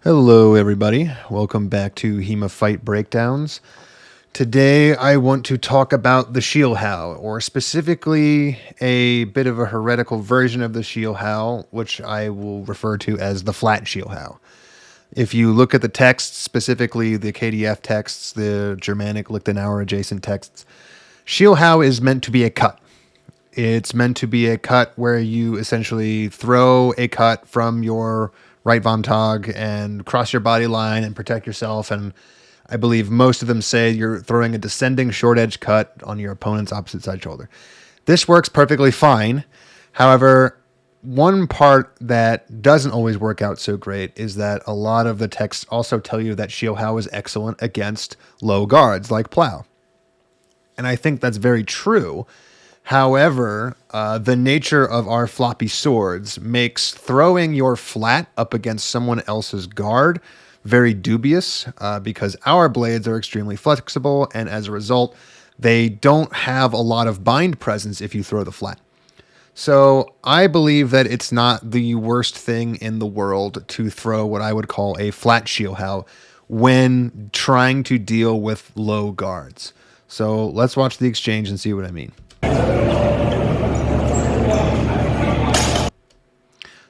Hello, everybody. Welcome back to HEMA Fight Breakdowns. Today, I want to talk about the Scheilhau, or specifically a bit of a heretical version of the Scheilhau, which I will refer to as the flat Scheilhau. If you look at the texts, specifically the KDF texts, the Germanic Lichtenauer adjacent texts, Scheilhau is meant to be a cut. It's meant to be a cut where you essentially throw a cut from your right Vomtag and cross your body line and protect yourself. And I believe most of them say you're throwing a descending short edge cut on your opponent's opposite side shoulder. This works perfectly fine. However, one part that doesn't always work out so great is that a lot of the texts also tell you that Scheilhau is excellent against low guards like Plow. And I think that's very true. However, the nature of our floppy swords makes throwing your flat up against someone else's guard very dubious because our blades are extremely flexible, and as a result, they don't have a lot of bind presence if you throw the flat. So I believe that it's not the worst thing in the world to throw what I would call a flat Scheilhau when trying to deal with low guards. So let's watch the exchange and see what I mean.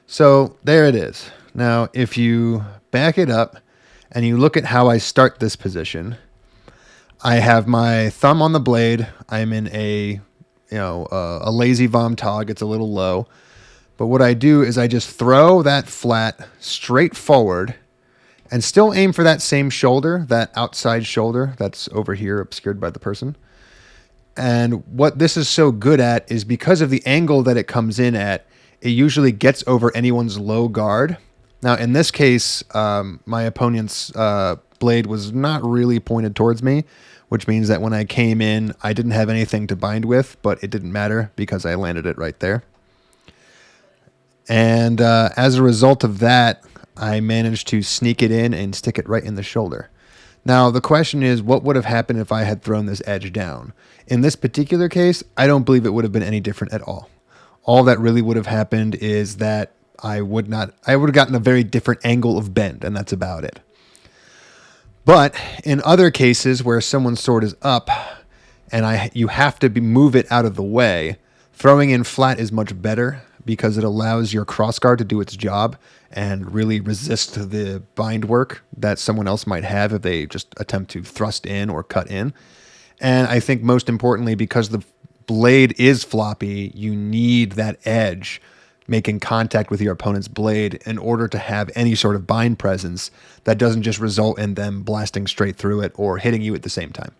So there it is. Now, if you back it up and you look at how I start this position, I have my thumb on the blade. I'm in a lazy Vomtag. It's a little low. But what I do is I just throw that flat straight forward and still aim for that same shoulder, that outside shoulder that's over here obscured by the person. And what this is so good at is because of the angle that it comes in at, it usually gets over anyone's low guard. Now, in this case, my opponent's blade was not really pointed towards me, which means that when I came in, I didn't have anything to bind with, but it didn't matter because I landed it right there. And as a result of that, I managed to sneak it in and stick it right in the shoulder. Now, the question is, what would have happened if I had thrown this edge down? In this particular case, I don't believe it would have been any different at all. All that really would have happened is that I would have gotten a very different angle of bend, and that's about it. But in other cases where someone's sword is up and you have to move it out of the way, throwing in flat is much better because it allows your crossguard to do its job and really resist the bind work that someone else might have if they just attempt to thrust in or cut in. And I think most importantly, because the blade is floppy, you need that edge making contact with your opponent's blade in order to have any sort of bind presence that doesn't just result in them blasting straight through it or hitting you at the same time.